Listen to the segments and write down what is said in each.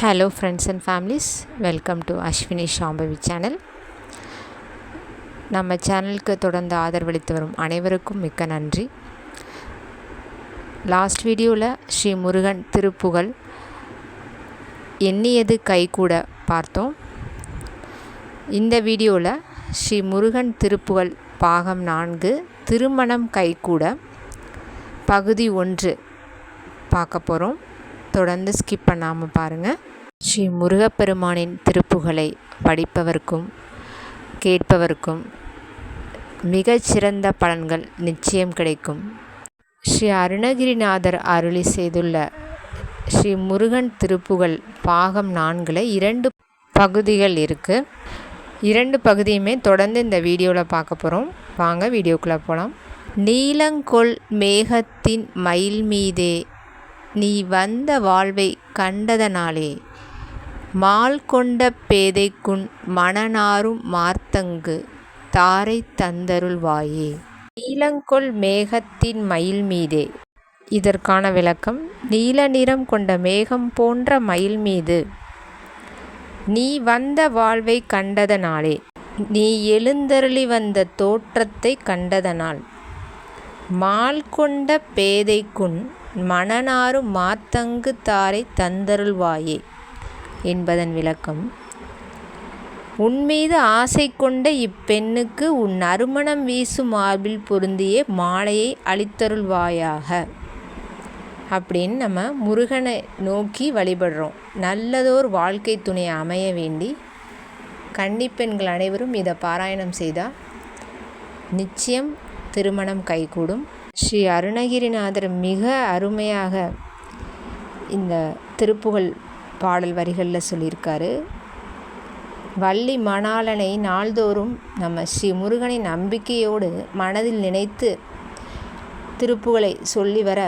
Hello friends and families, welcome to Ashwini Shambhavi channel. நம்ம சேனலுக்கு தொடர்ந்து ஆதரவளித்து வரும் அனைவருக்கும் மிக்க நன்றி. லாஸ்ட் வீடியோவில் ஸ்ரீ முருகன் திருப்புகழ் எண்ணியது கைகூட பார்த்தோம். இந்த வீடியோவில் ஸ்ரீ முருகன் திருப்புகழ் பாகம் 4 திருமணம் கைகூட பகுதி 1 பார்க்க போகிறோம். தொடர்ந்து ஸ்கிப் பண்ணாமல் பாருங்கள். ஸ்ரீ முருகப்பெருமானின் திருப்புகழை படிப்பவர்க்கும் கேட்பவர்க்கும் மிகச்சிறந்த பலன்கள் நிச்சயம் கிடைக்கும். ஸ்ரீ அருணகிரிநாதர் அருளி செய்துள்ள ஸ்ரீ முருகன் திருப்புகழ் பாகம் 4 2 பகுதிகள் இருக்குது. 2 பகுதியுமே தொடர்ந்து இந்த வீடியோவில் பார்க்க போகிறோம். வாங்க வீடியோக்குள்ளே போகலாம். நீலங்கொள் மேகத்தின் மயில் மீதே நீ வந்த வாழ்வை கண்டதனாலே மால் கொண்ட பேதைக்குன் மணநாரும் மார்த்தங்கு தாரை தந்தருள்வாயே. நீலங்கொள் மேகத்தின் மயில் மீதே, இதற்கான விளக்கம்: நீல நிறம் கொண்ட மேகம் போன்ற மயில் மீது நீ வந்த வாழ்வை கண்டதனாலே, நீ எழுந்தருளி வந்த தோற்றத்தை கண்டதனால், மால் கொண்ட பேதைக்குன் மணநாரும் மாத்தங்கு தாரை தந்தருள்வாயே என்பதன் விளக்கம்: உன்மீது ஆசை கொண்ட இப்பெண்ணுக்கு உன் நறுமணம் வீசும் மார்பில் பொருந்திய மாலையை அளித்தருள்வாயாக. அப்படின்னு நம்ம முருகனை நோக்கி வழிபடுறோம். நல்லதோர் வாழ்க்கை துணை அமைய வேண்டி கன்னிப்பெண்கள் அனைவரும் இதை பாராயணம் செய்தால் நிச்சயம் திருமணம் கைகூடும். ஸ்ரீ அருணகிரிநாதர் மிக அருமையாக இந்த திருப்புகழ் பாடல் வரிகளில் சொல்லியிருக்காரு. வள்ளி மணாளனை நாள்தோறும் நம்ம ஸ்ரீ முருகனின் நம்பிக்கையோடு மனதில் நினைத்து திருப்புகழை சொல்லி வர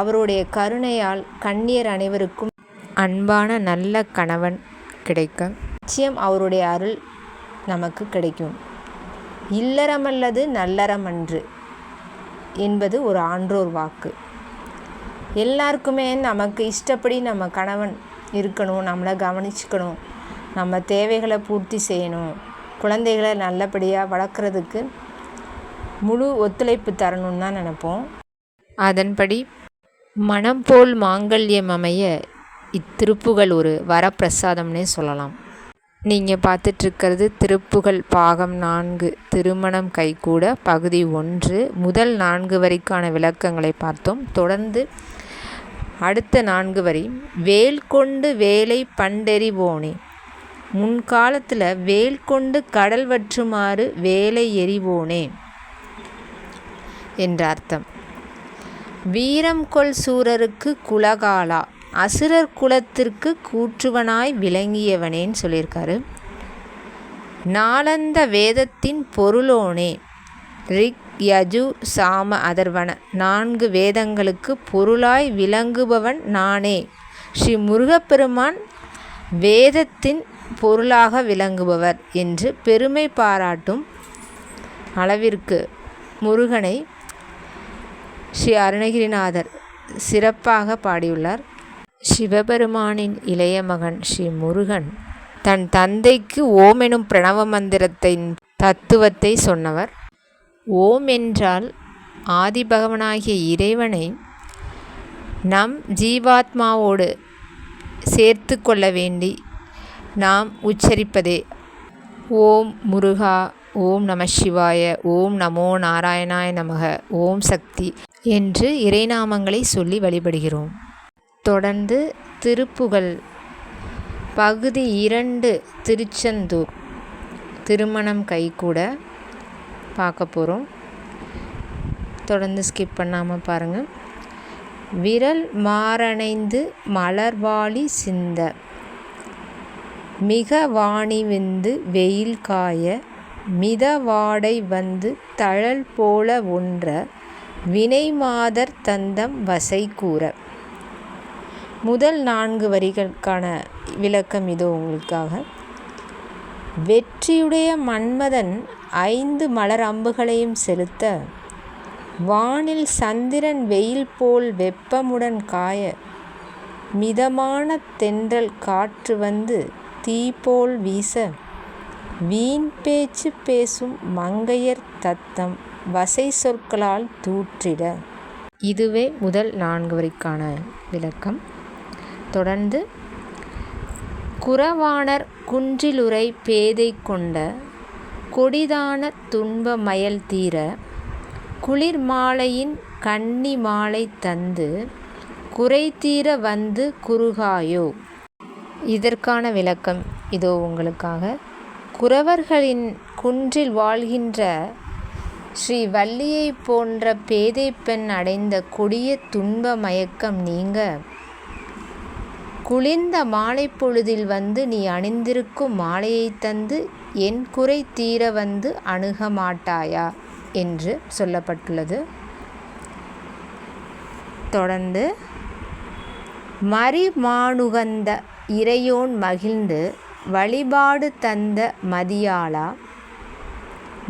அவருடைய கருணையால் கன்னியர் அனைவருக்கும் அன்பான நல்ல கணவன் கிடைக்க நிச்சயம் அவருடைய அருள் நமக்கு கிடைக்கும். இல்லறமல்லது நல்லறமன்று என்பது ஒரு ஆன்றோர் வாக்கு. எல்லாருக்குமே நமக்கு இஷ்டப்படி நம்ம கணவன் இருக்கணும், நம்மளை கவனிச்சுக்கணும், நம்ம தேவைகளை பூர்த்தி செய்யணும், குழந்தைகளை நல்லபடியாக வளர்க்குறதுக்கு முழு ஒத்துழைப்பு தரணும்னு தான் நினைப்போம். அதன்படி மனம் போல் மாங்கல்யம் அமைய இத்திருப்புகழ் ஒரு வரப்பிரசாதம்னே சொல்லலாம். நீங்கள் பார்த்துட்ருக்கிறது திருப்புகழ் பாகம் 4 திருமணம் கைகூட பகுதி 1 முதல் 4 வரிக்கான விளக்கங்களை பார்த்தோம். தொடர்ந்து அடுத்த 4 வரி: வேல் கொண்டு வேலை பண்டெறிவோனே, முன்காலத்தில் வேல் கொண்டு கடல் வற்றுமாறு வேலை எறிவோனே என்ற அர்த்தம். வீரம் கொள் சூரருக்கு குலகாலா, அசுரர் குலத்திற்கு கூற்றுவனாய் விளங்கியவனேன்னு சொல்லியிருக்காரு. நாளந்த வேதத்தின் பொருளோனே, ரிக் யஜு சாம அதர்வன 4 வேதங்களுக்கு பொருளாய் விளங்குபவன் நானே. ஸ்ரீ முருகப்பெருமான் வேதத்தின் பொருளாக விளங்குபவர் என்று பெருமை பாராட்டும் அளவிற்கு முருகனை ஸ்ரீ அருணகிரிநாதர் சிறப்பாக பாடியுள்ளார். சிவபெருமானின் இளைய மகன் ஸ்ரீ முருகன் தன் தந்தைக்கு ஓம் எனும் பிரணவ மந்திரத்தின் தத்துவத்தை சொன்னவர். ஓம் என்றால் ஆதிபகவனாகிய இறைவனை நம் ஜீவாத்மாவோடு சேர்த்து கொள்ள வேண்டி நாம் உச்சரிப்பதே. ஓம் முருகா, ஓம் நம சிவாய, ஓம் நமோ நாராயணாய நமக, ஓம் சக்தி என்று இறைநாமங்களை சொல்லி வழிபடுகிறோம். தொடர்ந்து திருப்புகழ் பகுதி 2 திருச்செந்தூர் திருமணம் கைகூட பார்க்க போகிறோம். தொடர்ந்து ஸ்கிப் பண்ணாமல் பாருங்கள். விரல் மாரணைந்து மலர்வாளி சிந்த மிக வாணி வெந்து வெயில் காய மித வாடை வந்து தழல் போல ஒன்ற வினை மாதர் தந்தம் வசை கூற. முதல் 4 வரிகளுக்கான விளக்கம் இதோ உங்களுக்காக. வெற்றியுடைய மன்மதன் 5 மலர் அம்புகளையும் செலுத்த வானில் சந்திரன் வெயில் போல் வெப்பமுடன் காய மிதமான தென்றல் காற்று வந்து தீபோல் வீச, வீண் பேச்சு பேசும் மங்கையர் தத்தம் வசை சொற்களால் தூற்றிட. இதுவே முதல் 4 வரிக்கான விளக்கம். தொடர்ந்து, குறவாணர் குன்றிலுறை பேதை கொண்ட கொடிதான துன்ப மயல் தீர, குளிர் மாலையின் கன்னி மாலை தந்து குறைதீர வந்து குறுகாயோ. இதற்கான விளக்கம் இதோ உங்களுக்காக. குறவர்களின் குன்றில் வாழ்கின்ற ஸ்ரீ வள்ளியை போன்ற பேதை பெண் அடைந்த கொடிய துன்ப மயக்கம் நீங்க, குளிர்ந்த மாலை பொழுதில் வந்து நீ அணிந்திருக்கும் மாலையை தந்து என் குறை தீர வந்து அணுக மாட்டாயா என்று சொல்லப்பட்டுள்ளது. தொடர்ந்து, மறிமானுகந்த இறையோன் மகிழ்ந்து வழிபாடு தந்த மதியாளா,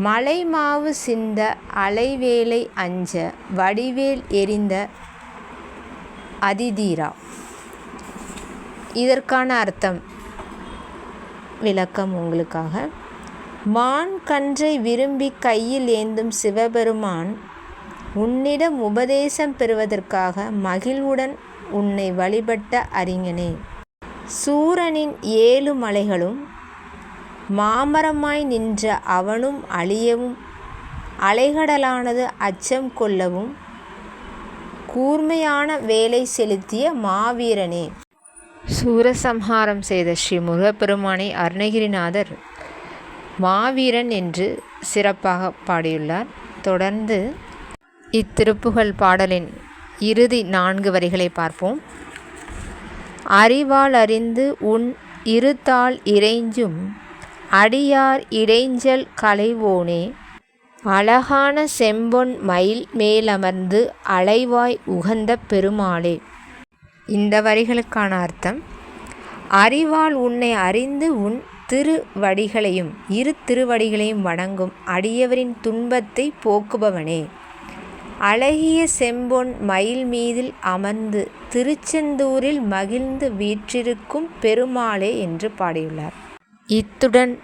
மலைமாவு சிந்த அலைவேலை அஞ்ச வடிவேல் எரிந்த அதிதீரா. இதற்கான அர்த்தம் விளக்கம் உங்களுக்காக. மான் கன்றை விரும்பி கையில் ஏந்தும் சிவபெருமான் உன்னிடம் உபதேசம் பெறுவதற்காக மகிழ்வுடன் உன்னை வழிபட்ட அறிஞனே. சூரனின் 7 மலைகளும் மாமரமாய் நின்ற அவனும் அழியவும், அலைகடலானது அச்சம் கொள்ளவும் கூர்மையான வேலை செலுத்திய மாவீரனே. சூரசம்ஹாரம் செய்த ஸ்ரீ முருகப்பெருமானை அருணகிரிநாதர் மாவீரன் என்று சிறப்பாக பாடியுள்ளார். தொடர்ந்து, இத்திருப்புகழ் பாடலின் இறுதி 4 வரிகளை பார்ப்போம். அறிவால் அறிந்து உன் இருத்தால் இறைஞ்சும் அடியார் இடைஞ்சல் களைவோனே, அழகான செம்பொன் மயில் மேலமர்ந்து அலைவாய் உகந்த பெருமாளே. இந்த வரிகளுக்கான அர்த்தம், அறிவால் உன்னை அறிந்து உன் திருவடிகளையும் 2 திருவடிகளையும் வணங்கும் அடியவரின் துன்பத்தை போக்குபவனே, அழகிய செம்பொன் மயில் மீதில் அமர்ந்து திருச்செந்தூரில் மகிழ்ந்து வீற்றிருக்கும் பெருமாளே என்று பாடியுள்ளார். இத்துடன்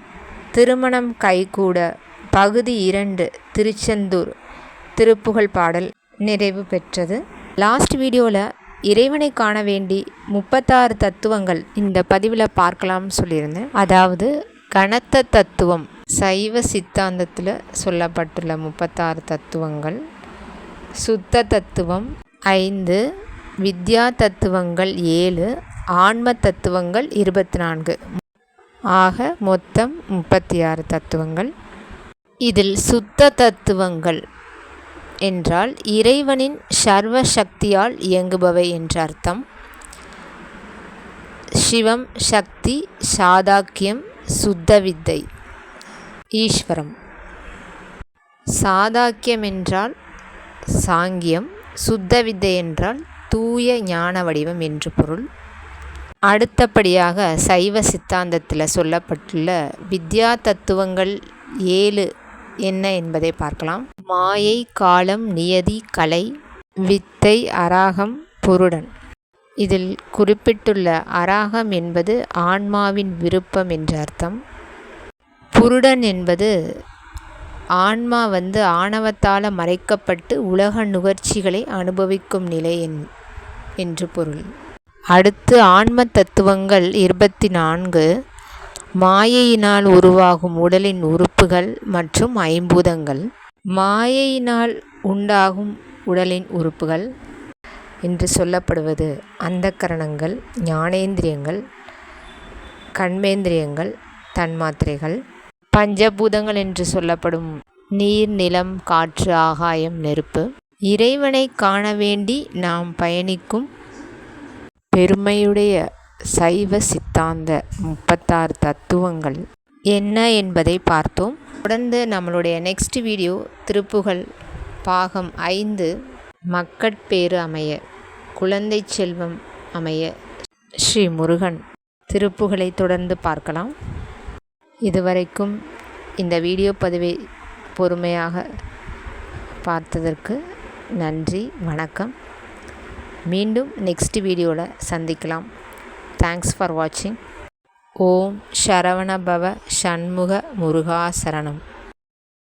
திருமணம் கைகூட பகுதி 2 திருச்செந்தூர் திருப்புகழ் பாடல் நிறைவு பெற்றது. லாஸ்ட் வீடியோவில் இறைவனை காண வேண்டி 36 தத்துவங்கள் இந்த பதிவில் பார்க்கலாம்னு சொல்லியிருந்தேன். அதாவது கணத்த தத்துவம் சைவ சித்தாந்தத்தில் சொல்லப்பட்டுள்ள 36 தத்துவங்கள், சுத்த தத்துவம் 5, வித்யா தத்துவங்கள் 7, ஆன்ம தத்துவங்கள் 24, ஆக மொத்தம் 36 தத்துவங்கள். இதில் சுத்த தத்துவங்கள் என்றால் இறைவனின் சர்வ சக்தியால் இயங்குபவை என்ற அர்த்தம். சிவம், சக்தி, சாதாக்கியம், சுத்த வித்தை, ஈஸ்வரம். சாதாக்கியம் என்றால் சாங்கியம், சுத்த வித்தை என்றால் தூய ஞான வடிவம் என்று பொருள். அடுத்தபடியாக சைவ சித்தாந்தத்தில் சொல்லப்பட்டுள்ள வித்யா தத்துவங்கள் 7 என்ன என்பதை பார்க்கலாம். மாயை, காலம், நியதி, கலை, வித்தை, அராகம், புருடன். இதில் குறிப்பிட்டுள்ள அராகம் என்பது ஆன்மாவின் விருப்பம் என்ற அர்த்தம். புருடன் என்பது ஆன்மா ஆணவத்தால் மறைக்கப்பட்டு உலக நுகர்ச்சிகளை அனுபவிக்கும் நிலை என்று பொருள். அடுத்து ஆன்ம தத்துவங்கள் 24, மாயையினால் உருவாகும் உடலின் உறுப்புகள் மற்றும் ஐம்பூதங்கள். மாயையினால் உண்டாகும் உடலின் உறுப்புகள் என்று சொல்லப்படுவது அந்தக்கரணங்கள், ஞானேந்திரியங்கள், கண்மேந்திரியங்கள், தன்மாத்திரைகள். பஞ்சபூதங்கள் என்று சொல்லப்படும் நீர், நிலம், காற்று, ஆகாயம், நெருப்பு. இறைவனை காண வேண்டி நாம் பயணிக்கும் பெருமையுடைய சைவ சித்தாந்த 36 தத்துவங்கள் என்ன என்பதை பார்த்தோம். தொடர்ந்து நம்மளுடைய நெக்ஸ்ட் வீடியோ திருப்புகழ் பாகம் 5 மக்கட்பேறு அமைய, குழந்தை செல்வம் அமைய ஸ்ரீ முருகன் திருப்புகழை தொடர்ந்து பார்க்கலாம். இதுவரைக்கும் இந்த வீடியோ பதிவை பொறுமையாக பார்த்ததற்கு நன்றி, வணக்கம். மீண்டும் நெக்ஸ்ட் வீடியோவில் சந்திக்கலாம். தேங்க்ஸ் ஃபார் வாட்சிங். ஓம் சரவணபவ ஷண்முக முருகா சரணம்.